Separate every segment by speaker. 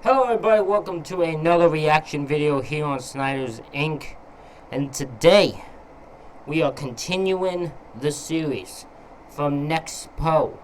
Speaker 1: Hello everybody, welcome to another reaction video here on Snyder's Inc. And today, we are continuing the series from Nexpo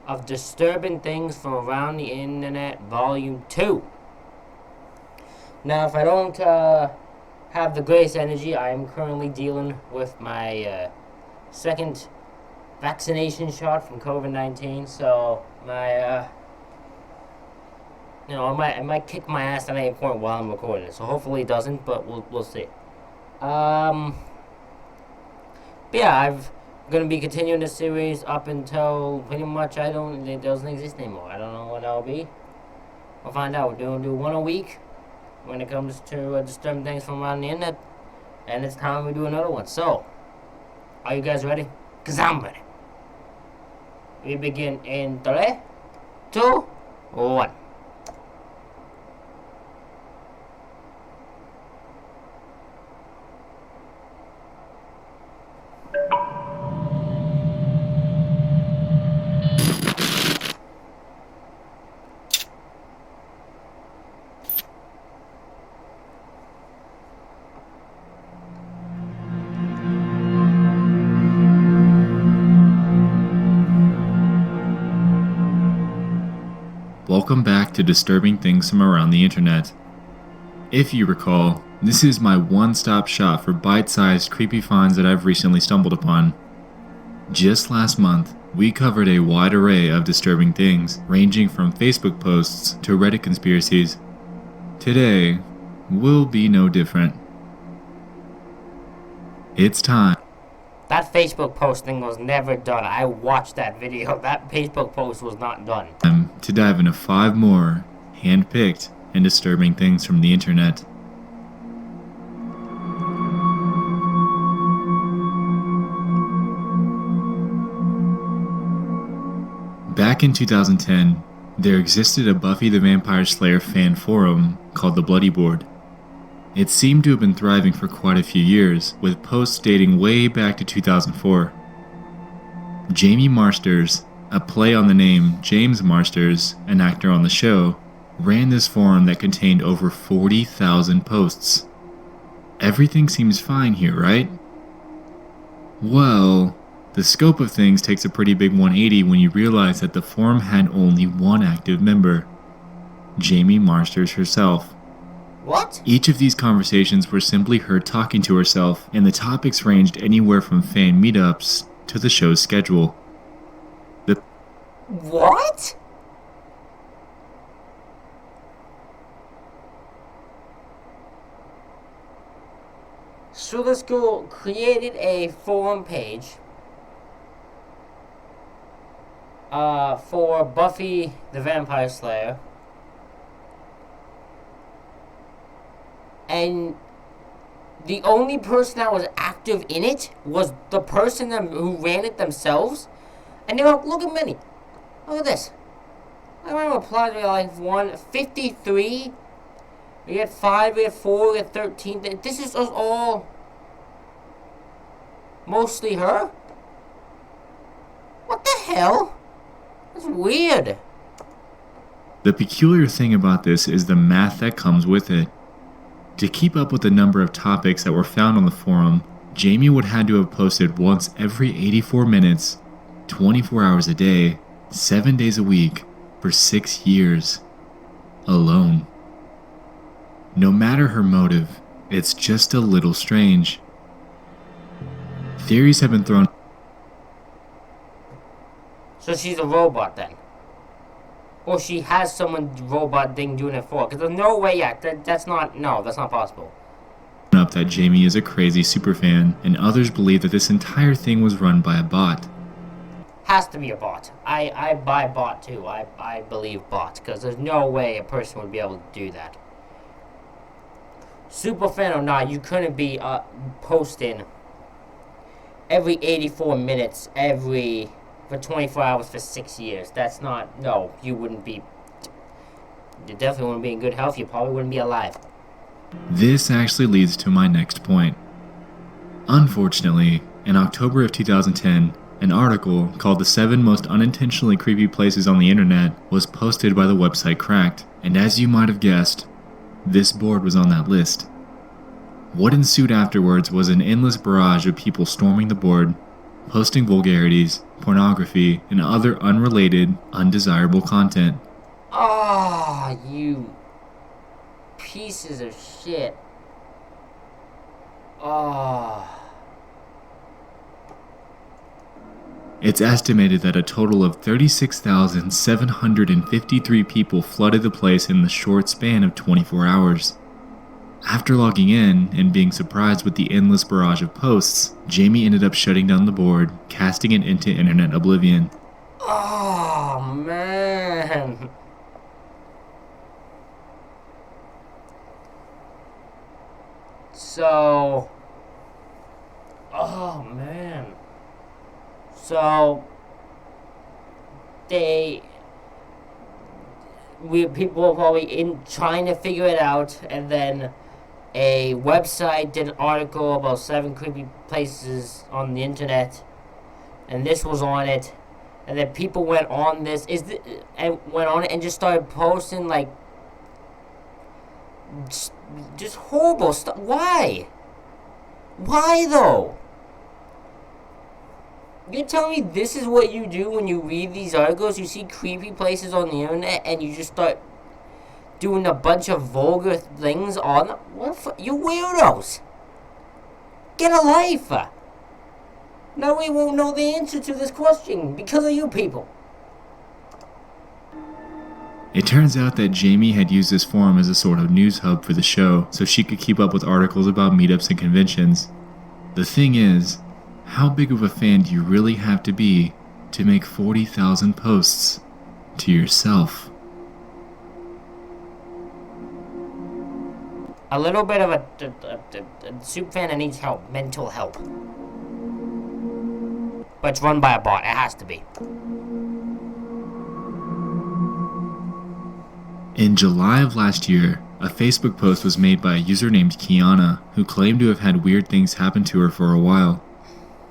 Speaker 1: of Disturbing Things from Around the Internet Volume 2. Now, if I don't have the greatest energy, I am currently dealing with my second vaccination shot from COVID-19, so my it might kick my ass at any point while I'm recording it. So hopefully it doesn't, but we'll see. But yeah, I'm gonna be continuing the series up until pretty much it doesn't exist anymore. I don't know when that'll be. We'll find out. We're gonna do one a week when it comes to disturbing things from around the internet, and it's time we do another one. So, are you guys ready? 'Cause I'm ready. We begin in 3, 2, 1.
Speaker 2: Welcome back to Disturbing Things from Around the Internet. If you recall, this is my one-stop shop for bite-sized creepy finds that I've recently stumbled upon. Just last month, we covered a wide array of disturbing things, ranging from Facebook posts to Reddit conspiracies. Today, will be no different. It's time.
Speaker 1: That Facebook posting was never done. I watched that video. That Facebook post was not done.
Speaker 2: To dive into 5 more hand-picked and disturbing things from the internet. Back in 2010, there existed a Buffy the Vampire Slayer fan forum called the Bloody Board. It seemed to have been thriving for quite a few years, with posts dating way back to 2004. Jamie Marsters, a play on the name James Marsters, an actor on the show, ran this forum that contained over 40,000 posts. Everything seems fine here, right? Well, the scope of things takes a pretty big 180 when you realize that the forum had only one active member, Jamie Marsters herself.
Speaker 1: What?
Speaker 2: Each of these conversations were simply her talking to herself, and the topics ranged anywhere from fan meetups to the show's schedule.
Speaker 1: What? So this girl created a forum page for Buffy the Vampire Slayer, and the only person that was active in it was the person who ran it themselves. And they were, look at many. Look at this. I remember replied to like 153. We had 5, we had 4, we had 13. This is us all mostly her? What the hell? That's weird.
Speaker 2: The peculiar thing about this is the math that comes with it. To keep up with the number of topics that were found on the forum, Jamie would have to have posted once every 84 minutes, 24 hours a day, 7 days a week, for 6 years. Alone. No matter her motive, it's just a little strange. Theories have been thrown.
Speaker 1: So she's a robot then? Or she has someone robot thing doing it for her? Because there's no way, that's not possible.
Speaker 2: Up that Jamie is a crazy superfan, and others believe that this entire thing was run by a bot.
Speaker 1: Has to be a bot. I buy bot too. I believe bot, because there's no way a person would be able to do that. Superfan or not, you couldn't be posting every 84 minutes for 24 hours for 6 years. That's not, no, you wouldn't be, you definitely wouldn't be in good health. You probably wouldn't be alive.
Speaker 2: This actually leads to my next point. Unfortunately, in October of 2010, An article called "The 7 Most Unintentionally Creepy Places on the Internet" was posted by the website Cracked. And as you might have guessed, this board was on that list. What ensued afterwards was an endless barrage of people storming the board, posting vulgarities, pornography, and other unrelated, undesirable content.
Speaker 1: Ah, you pieces of shit. Ah.
Speaker 2: It's estimated that a total of 36,753 people flooded the place in the short span of 24 hours. After logging in and being surprised with the endless barrage of posts, Jamie ended up shutting down the board, casting it into internet oblivion.
Speaker 1: Oh, man. So... Oh, man. So... People were probably trying to figure it out, and then a website did an article about 7 creepy places on the internet, and this was on it, and then people went on this and just started posting like just horrible stuff. Why though? You tell me this is what you do when you read these articles? You see creepy places on the internet and you just start doing a bunch of vulgar things on them? You weirdos! Get a life! Now we won't know the answer to this question because of you people.
Speaker 2: It turns out that Jamie had used this forum as a sort of news hub for the show so she could keep up with articles about meetups and conventions. The thing is, how big of a fan do you really have to be to make 40,000 posts to yourself?
Speaker 1: A little bit of a soup fan that needs help, mental help. But it's run by a bot, it has to be.
Speaker 2: In July of last year, a Facebook post was made by a user named Kiana who claimed to have had weird things happen to her for a while.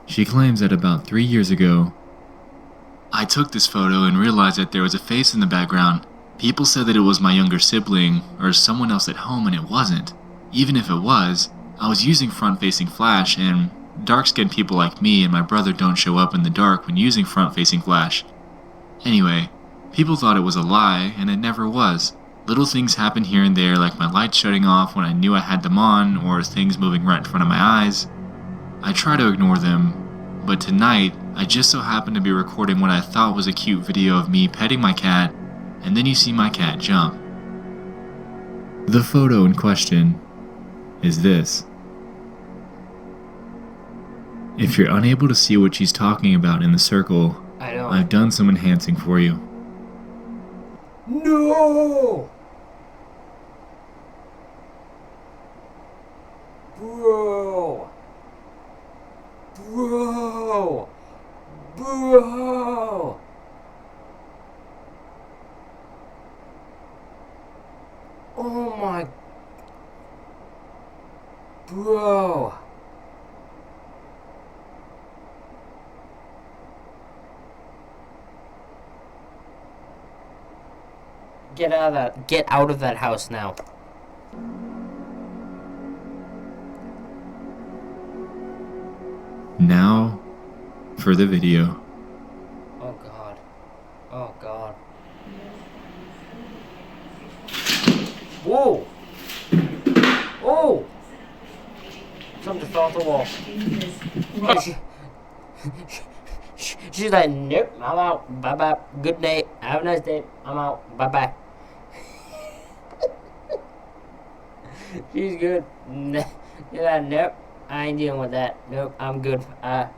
Speaker 2: She claims that about 3 years ago, I took this photo and realized that there was a face in the background. People said that it was my younger sibling or someone else at home, and it wasn't. Even if it was, I was using front-facing flash, and dark-skinned people like me and my brother don't show up in the dark when using front-facing flash. Anyway, people thought it was a lie, and it never was. Little things happen here and there, like my lights shutting off when I knew I had them on, or things moving right in front of my eyes. I try to ignore them, but tonight, I just so happened to be recording what I thought was a cute video of me petting my cat, and then you see my cat jump. The photo in question is this. If you're unable to see what she's talking about in the circle, I've done some enhancing for you.
Speaker 1: No! Bro! Bro! Bro! Oh my... Bro! Get out of that house now.
Speaker 2: Now, for the video.
Speaker 1: Oh god. Oh god. Whoa! Oh! Something just fell off the wall. She's like, nope, I'm out. Bye bye. Good night. Have a nice day. I'm out. Bye bye. She's good. Yeah, nope. I ain't dealing with that. Nope, I'm good. I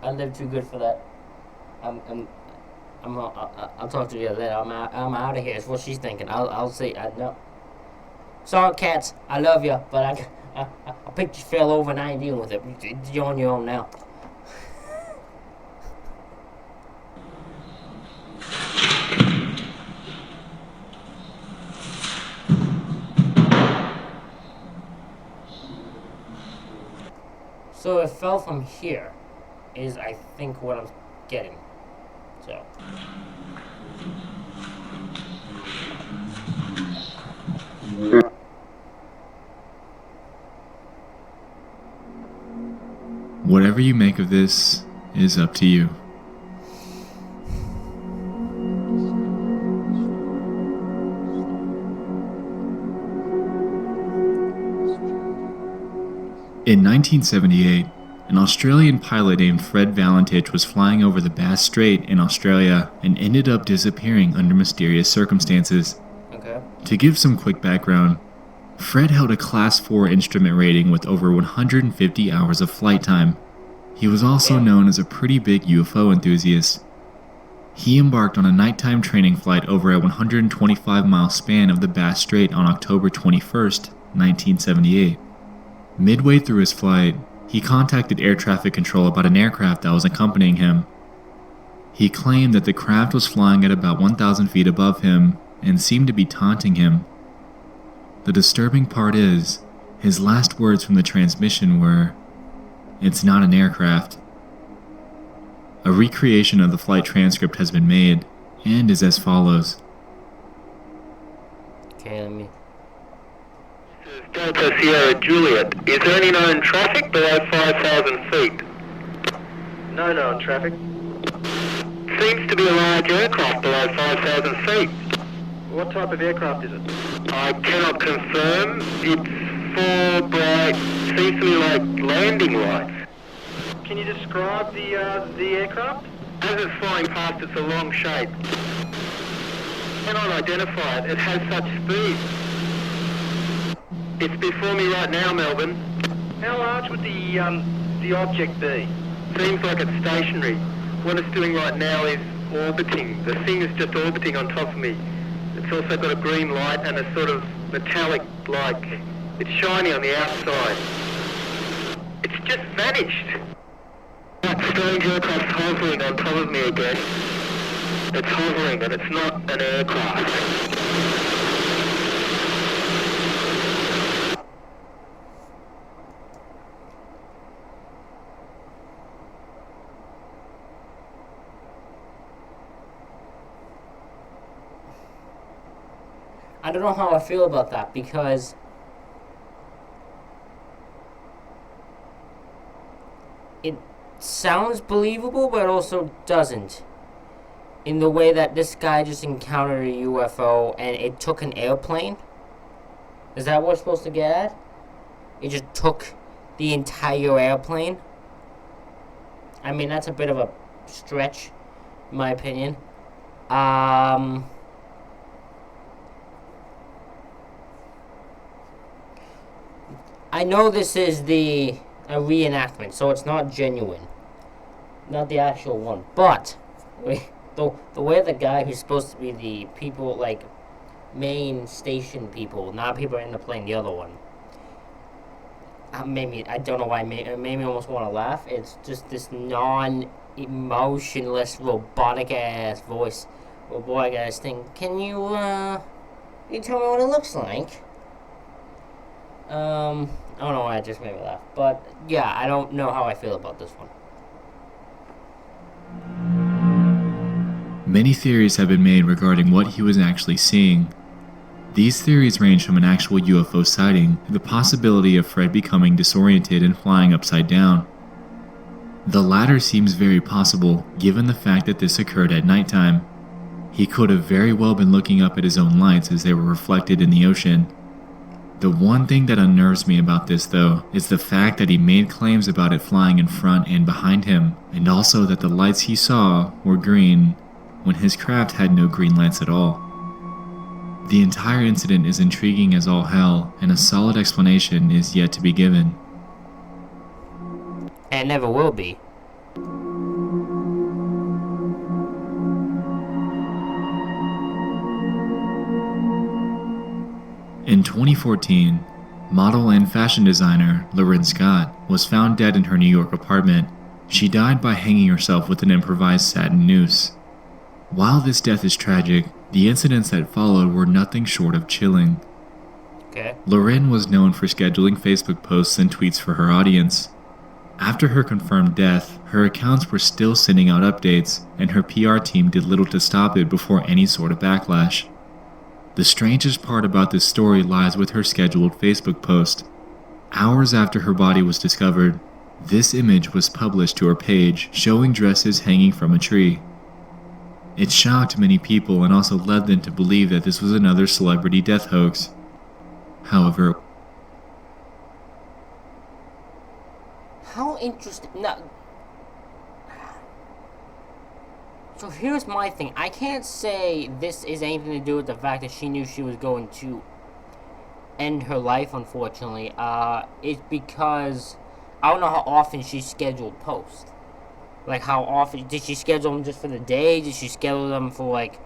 Speaker 1: live too good for that. I'll talk to you later. I'm out of here. Is what she's thinking. I'll see. No. Sorry, cats. I love you, but I picture fell over and I ain't dealing with it. You're on your own now. So it fell from here, is I think what I'm getting. So.
Speaker 2: Whatever you make of this is up to you. In 1978, an Australian pilot named Fred Valentich was flying over the Bass Strait in Australia and ended up disappearing under mysterious circumstances.
Speaker 1: Okay.
Speaker 2: To give some quick background, Fred held a Class 4 instrument rating with over 150 hours of flight time. He was also known as a pretty big UFO enthusiast. He embarked on a nighttime training flight over a 125-mile span of the Bass Strait on October 21st, 1978. Midway through his flight, he contacted air traffic control about an aircraft that was accompanying him. He claimed that the craft was flying at about 1,000 feet above him and seemed to be taunting him. The disturbing part is, his last words from the transmission were, "It's not an aircraft." A recreation of the flight transcript has been made and is as follows.
Speaker 1: Okay, let me...
Speaker 3: Delta Sierra Juliet, is there any known traffic below 5,000 feet?
Speaker 4: No known traffic.
Speaker 3: Seems to be a large aircraft below 5,000 feet.
Speaker 4: What type of aircraft is it?
Speaker 3: I cannot confirm. It's four bright, seems to me like landing lights.
Speaker 4: Can you describe the aircraft?
Speaker 3: As it's flying past, it's a long shape. Cannot identify it. It has such speed. It's before me right now, Melbourne.
Speaker 4: How large would the object be?
Speaker 3: Seems like it's stationary. What it's doing right now is orbiting. The thing is just orbiting on top of me. It's also got a green light and a sort of metallic, like, it's shiny on the outside. It's just vanished. That strange aircraft hovering on top of me again. It's hovering and it's not an aircraft.
Speaker 1: I don't know how I feel about that, because it sounds believable, but it also doesn't. In the way that this guy just encountered a UFO and it took an airplane. Is that what we're supposed to get at? It just took the entire airplane? I mean, that's a bit of a stretch, in my opinion. I know this is a reenactment, so it's not genuine. Not the actual one. But, the way the guy who's supposed to be the people, like, main station people, not people in the plane, the other one. Maybe, I don't know why, it made me almost want to laugh. It's just this non-emotionless, robotic-ass voice. Robotic-ass thing. Can you tell me what it looks like? I don't know why it just made me laugh. But, yeah, I don't know how I feel about this one.
Speaker 2: Many theories have been made regarding what he was actually seeing. These theories range from an actual UFO sighting to the possibility of Fred becoming disoriented and flying upside down. The latter seems very possible, given the fact that this occurred at nighttime. He could have very well been looking up at his own lights as they were reflected in the ocean. The one thing that unnerves me about this, though, is the fact that he made claims about it flying in front and behind him, and also that the lights he saw were green, when his craft had no green lights at all. The entire incident is intriguing as all hell, and a solid explanation is yet to be given.
Speaker 1: And never will be.
Speaker 2: In 2014, model and fashion designer Loren Scott was found dead in her New York apartment. She died by hanging herself with an improvised satin noose. While this death is tragic, the incidents that followed were nothing short of chilling.
Speaker 1: Okay.
Speaker 2: Loren was known for scheduling Facebook posts and tweets for her audience. After her confirmed death, her accounts were still sending out updates, and her PR team did little to stop it before any sort of backlash. The strangest part about this story lies with her scheduled Facebook post. Hours after her body was discovered, This image was published to her page showing dresses hanging from a tree. It shocked many people and also led them to believe that this was another celebrity death hoax. However,
Speaker 1: how interesting. No. So here's my thing. I can't say this is anything to do with the fact that she knew she was going to end her life, unfortunately. It's because I don't know how often she scheduled posts. Like, how often did she schedule them just for the day? Did she schedule them for, like,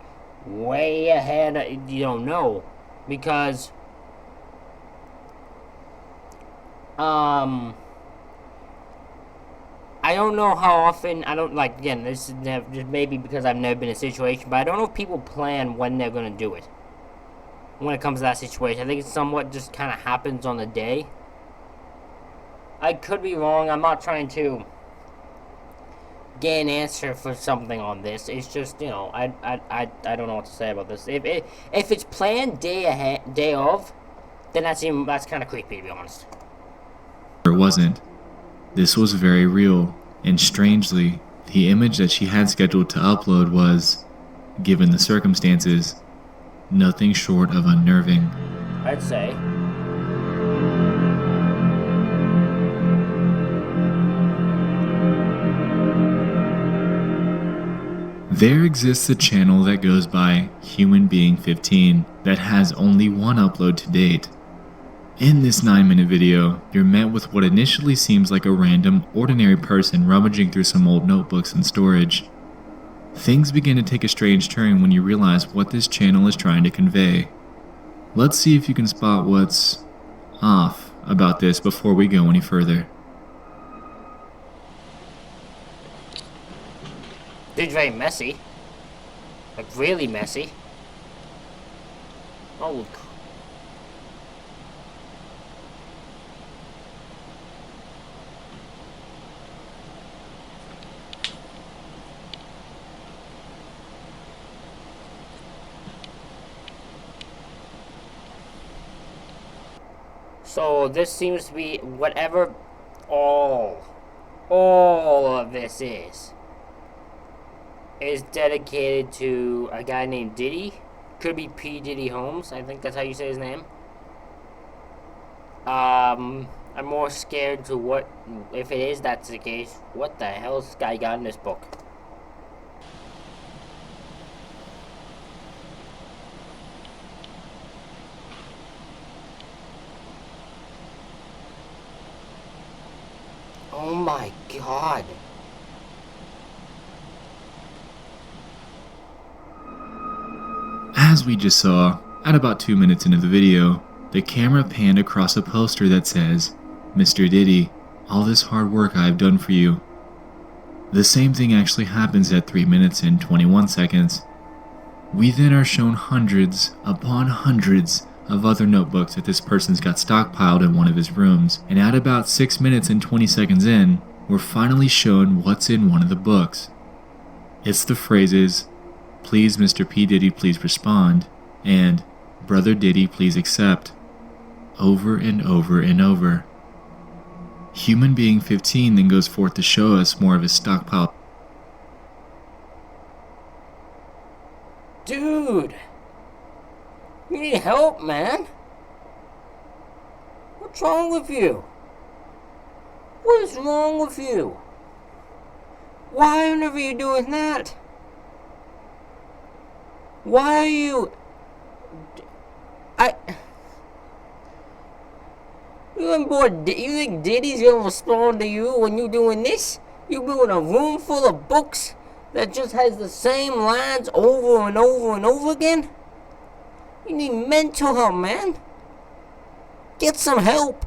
Speaker 1: way ahead? You don't know. Because, I don't know how often, I don't, like, again, this is just maybe because I've never been in a situation, but I don't know if people plan when they're going to do it. When it comes to that situation. I think it somewhat just kind of happens on the day. I could be wrong. I'm not trying to get an answer for something on this. It's just, you know, I don't know what to say about this. If it's planned day of, then that's kind of creepy, to be honest.
Speaker 2: it wasn't. This was very real, and strangely, the image that she had scheduled to upload was, given the circumstances, nothing short of unnerving.
Speaker 1: I'd say.
Speaker 2: There exists a channel that goes by Human Being 15 that has only one upload to date. In this 9-minute video, you're met with what initially seems like a random, ordinary person rummaging through some old notebooks and storage. Things begin to take a strange turn when you realize what this channel is trying to convey. Let's see if you can spot what's off about this before we go any further.
Speaker 1: Dude's very messy. Like, really messy. Oh. So this seems to be whatever all of this is dedicated to a guy named Diddy. Could be P. Diddy Holmes. I think that's how you say his name. I'm more scared to what, if it is that's the case, what the hell has this guy got in this book? Oh my god.
Speaker 2: As we just saw, at about 2 minutes into the video, the camera panned across a poster that says, "Mr. Diddy, all this hard work I have done for you." The same thing actually happens at 3 minutes and 21 seconds. We then are shown hundreds upon hundreds of other notebooks that this person's got stockpiled in one of his rooms, and at about 6 minutes and 20 seconds in, we're finally shown what's in one of the books. It's the phrases, "Please Mr. P. Diddy, please respond," and "Brother Diddy, please accept," over and over and over. Human Being 15 then goes forth to show us more of his stockpile.
Speaker 1: Dude! You need help, man! What's wrong with you? What is wrong with you? Why are you doing that? Why are you... You think Diddy's gonna respond to you when you doing this? You be in a room full of books that just has the same lines over and over and over again? You need mental help, man. Get some help.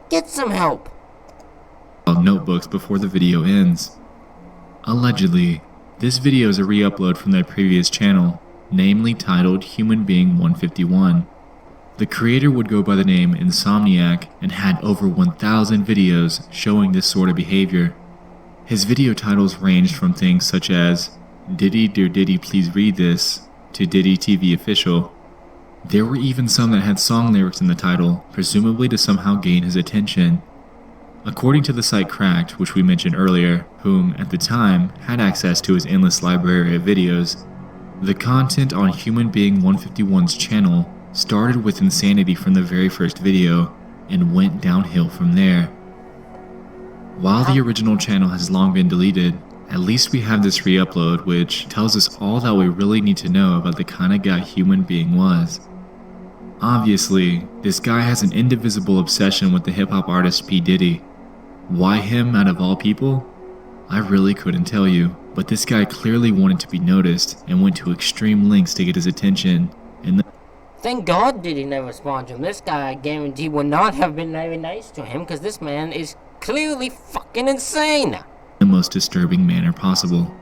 Speaker 1: Get some help.
Speaker 2: Notebooks before the video ends. Allegedly, this video is a re-upload from their previous channel, namely titled Human Being 151. The creator would go by the name Insomniac and had over 1,000 videos showing this sort of behavior. His video titles ranged from things such as "Diddy, dear Diddy, please read this," to "Diddy TV Official." There were even some that had song lyrics in the title, presumably to somehow gain his attention. According to the site Cracked, which we mentioned earlier, whom, at the time, had access to his endless library of videos, the content on Human Being 151's channel started with insanity from the very first video and went downhill from there. While the original channel has long been deleted, at least we have this re-upload which tells us all that we really need to know about the kind of guy Human Being was. Obviously, this guy has an indivisible obsession with the hip-hop artist P. Diddy. Why him out of all people? I really couldn't tell you, but this guy clearly wanted to be noticed and went to extreme lengths to get his attention, and
Speaker 1: Thank God Diddy never spawned him. This guy, I guarantee, would not have been very nice to him, because this man is clearly fucking insane.
Speaker 2: the most disturbing manner possible.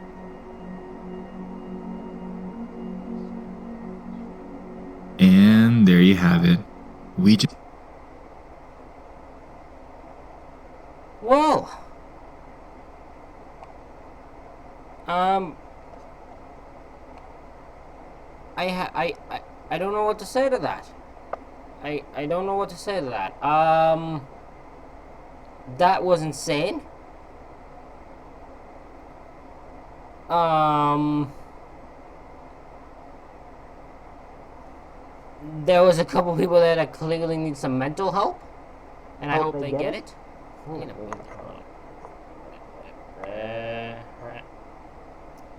Speaker 2: And there you have it. We just
Speaker 1: Well, I don't know what to say to that. I don't know what to say to that. That was insane. There was a couple people there that clearly need some mental help, and I hope they get it.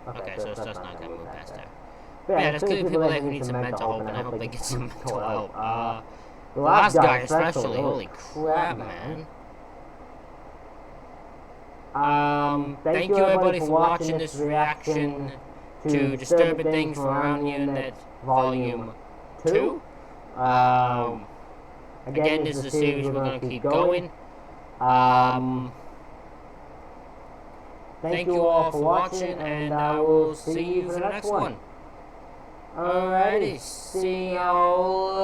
Speaker 1: Okay, so it's just not gonna move past there. Yeah, there's clearly people there who need some mental help, and I hope they get some mental help. The last guy especially, holy crap, man. Thank you everybody for watching this reaction to Disturbing Things from Around the Internet Volume 2. Again, this is a series we're gonna keep going. Thank you all for watching, and I will see you for the next one. Alrighty, see y'all